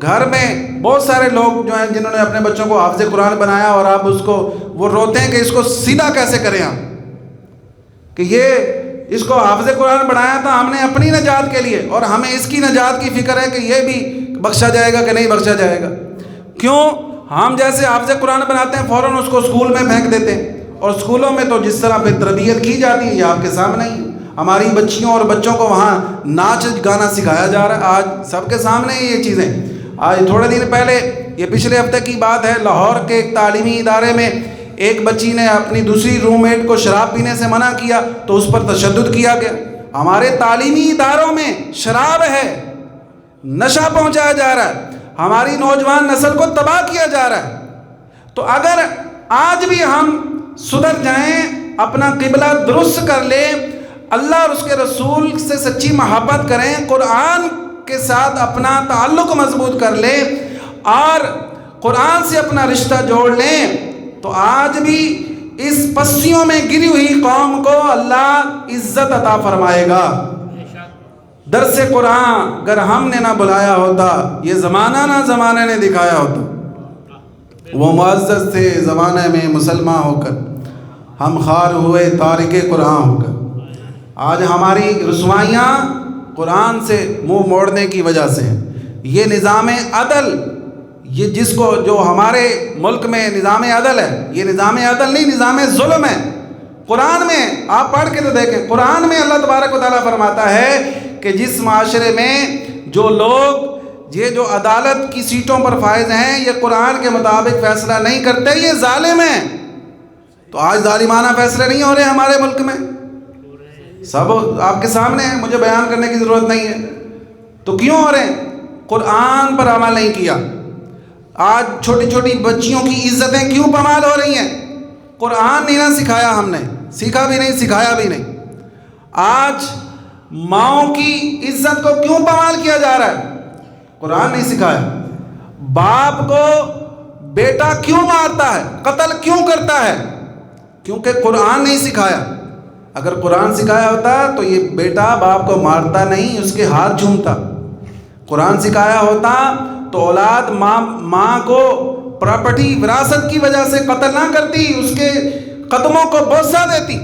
گھر میں بہت سارے لوگ جو ہیں جنہوں نے اپنے بچوں کو حافظ قرآن بنایا، اور آپ اس کو وہ روتے ہیں کہ اس کو سیدھا کیسے کریں آپ، کہ یہ اس کو حافظ قرآن بنایا تھا ہم نے اپنی نجات کے لیے، اور ہمیں اس کی نجات کی فکر ہے کہ یہ بھی بخشا جائے گا کہ نہیں بخشا جائے گا. کیوں؟ ہم جیسے حافظ قرآن بناتے ہیں فوراً اس کو اسکول میں پھینک دیتے ہیں، اور اسکولوں میں تو جس طرح پھر تربیت کی جاتی ہے یہ آپ کے سامنے ہی. ہماری بچیوں اور بچوں کو وہاں ناچ گانا سکھایا جا رہا ہے، آج سب کے سامنے یہ چیزیں. آج تھوڑے دن پہلے، یہ پچھلے ہفتے کی بات ہے، لاہور کے ایک تعلیمی ادارے میں ایک بچی نے اپنی دوسری روم میٹ کو شراب پینے سے منع کیا تو اس پر تشدد کیا گیا. ہمارے تعلیمی اداروں میں شراب ہے، نشہ پہنچایا جا رہا ہے، ہماری نوجوان نسل کو تباہ کیا جا رہا ہے. تو اگر آج بھی ہم سدھر جائیں، اپنا قبلہ درست کر لیں، اللہ اور اس کے رسول سے سچی محبت کریں، قرآن کے ساتھ اپنا تعلق مضبوط کر لیں اور قرآن سے اپنا رشتہ جوڑ لیں، تو آج بھی اس پسیوں میں گری ہوئی قوم کو اللہ عزت عطا فرمائے گا. درس قرآن اگر ہم نے نہ بلایا ہوتا، یہ زمانہ نہ زمانے نے دکھایا ہوتا، وہ معزز تھے زمانے میں مسلمان ہو کر، ہم خار ہوئے تارک قرآن ہو کر. آج ہماری رسوائیاں قرآن سے منہ موڑنے کی وجہ سے ہیں. یہ نظام عدل، یہ جس کو جو ہمارے ملک میں نظام عدل ہے، یہ نظام عدل نہیں، نظام ظلم ہے. قرآن میں آپ پڑھ کے تو دیکھیں، قرآن میں اللہ تبارک و تعالیٰ فرماتا ہے کہ جس معاشرے میں جو لوگ یہ جو عدالت کی سیٹوں پر فائز ہیں، یہ قرآن کے مطابق فیصلہ نہیں کرتے، یہ ظالم ہیں. تو آج ظالمانہ فیصلے نہیں ہو رہے ہمارے ملک میں، سب آپ کے سامنے ہیں، مجھے بیان کرنے کی ضرورت نہیں ہے. تو کیوں ہو رہے ہیں؟ قرآن پر عمل نہیں کیا. آج چھوٹی چھوٹی بچیوں کی عزتیں کیوں پامال ہو رہی ہیں؟ قرآن نہیں نہ سکھایا، ہم نے سیکھا بھی نہیں، سکھایا بھی نہیں. آج ماؤں کی عزت کو کیوں پامال کیا جا رہا ہے؟ قرآن نہیں سکھایا. باپ کو بیٹا کیوں مارتا ہے، قتل کیوں کرتا ہے؟ کیونکہ قرآن نہیں سکھایا. اگر قرآن سکھایا ہوتا تو یہ بیٹا باپ کو مارتا نہیں، اس کے ہاتھ چومتا. قرآن سکھایا ہوتا تو اولاد ماں کو پراپرٹی وراثت کی وجہ سے قتل نہ کرتی، اس کے قدموں کو بوسہ دیتی،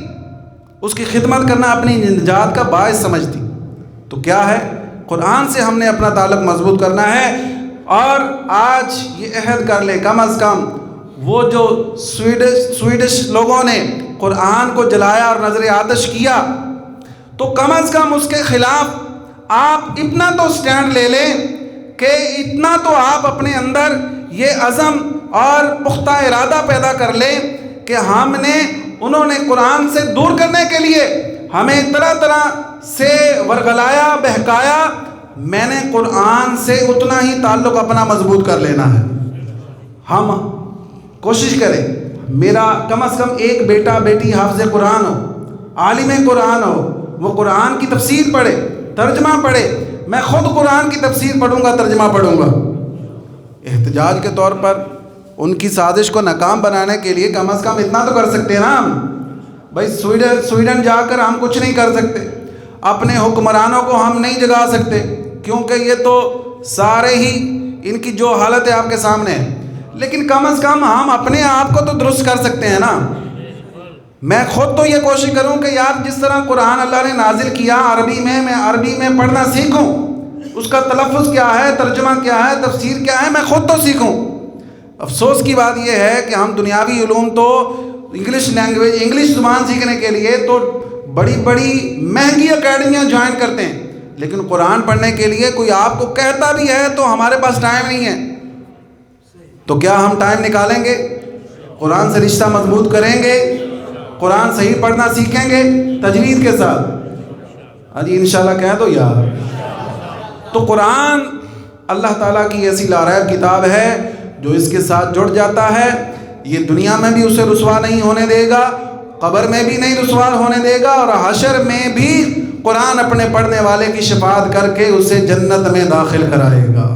اس کی خدمت کرنا اپنی نجات کا باعث سمجھتی. تو کیا ہے؟ قرآن سے ہم نے اپنا تعلق مضبوط کرنا ہے. اور آج یہ عہد کر لے، کم از کم وہ جو سویڈش لوگوں نے قرآن کو جلایا اور نظر آتش کیا، تو کم از کم اس کے خلاف آپ اتنا تو سٹینڈ لے لیں کہ اتنا تو آپ اپنے اندر یہ عزم اور پختہ ارادہ پیدا کر لیں کہ ہم نے انہوں نے قرآن سے دور کرنے کے لیے ہمیں طرح طرح سے ورگلایا، بہکایا، میں نے قرآن سے اتنا ہی تعلق اپنا مضبوط کر لینا ہے. ہم کوشش کریں، میرا کم از کم ایک بیٹا بیٹی حافظ قرآن ہو، عالم قرآن ہو، وہ قرآن کی تفسیر پڑھے، ترجمہ پڑھے. میں خود قرآن کی تفسیر پڑھوں گا، ترجمہ پڑھوں گا. احتجاج کے طور پر ان کی سازش کو ناکام بنانے کے لیے کم از کم اتنا تو کر سکتے ہیں نا ہم. بھائی سویڈن جا کر ہم کچھ نہیں کر سکتے، اپنے حکمرانوں کو ہم نہیں جگا سکتے، کیونکہ یہ تو سارے ہی ان کی جو حالت ہے آپ کے سامنے ہے. لیکن کم از کم ہم اپنے آپ کو تو درست کر سکتے ہیں نا. میں خود تو یہ کوشش کروں کہ یار جس طرح قرآن اللہ نے نازل کیا عربی میں عربی میں پڑھنا سیکھوں، اس کا تلفظ کیا ہے، ترجمہ کیا ہے، تفسیر کیا ہے، میں خود تو سیکھوں. افسوس کی بات یہ ہے کہ ہم دنیاوی علوم تو انگلش لینگویج، انگلش زبان سیکھنے کے لیے تو بڑی بڑی مہنگی اکیڈمیاں جوائن کرتے ہیں، لیکن قرآن پڑھنے کے لیے کوئی آپ کو کہتا بھی ہے تو ہمارے پاس ٹائم نہیں ہے. تو کیا ہم ٹائم نکالیں گے؟ قرآن سے رشتہ مضبوط کریں گے، قرآن صحیح پڑھنا سیکھیں گے تجوید کے ساتھ؟ ہاں جی انشاءاللہ کہہ دو یار. تو قرآن اللہ تعالیٰ کی ایسی لاریب کتاب ہے جو اس کے ساتھ جڑ جاتا ہے یہ دنیا میں بھی اسے رسوا نہیں ہونے دے گا, قبر میں بھی نہیں رسوا ہونے دے گا, اور حشر میں بھی قرآن اپنے پڑھنے والے کی شفاعت کر کے اسے جنت میں داخل کرائے گا.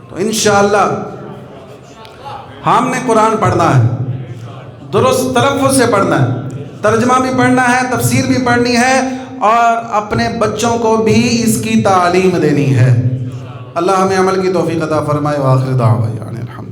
تو انشاءاللہ ہم نے قرآن پڑھنا ہے, درست تلفظ سے پڑھنا ہے, ترجمہ بھی پڑھنا ہے, تفسیر بھی پڑھنی ہے, اور اپنے بچوں کو بھی اس کی تعلیم دینی ہے. اللہ ہمیں عمل کی توفیق عطا فرمائے. وآخر دعوانا الحمد.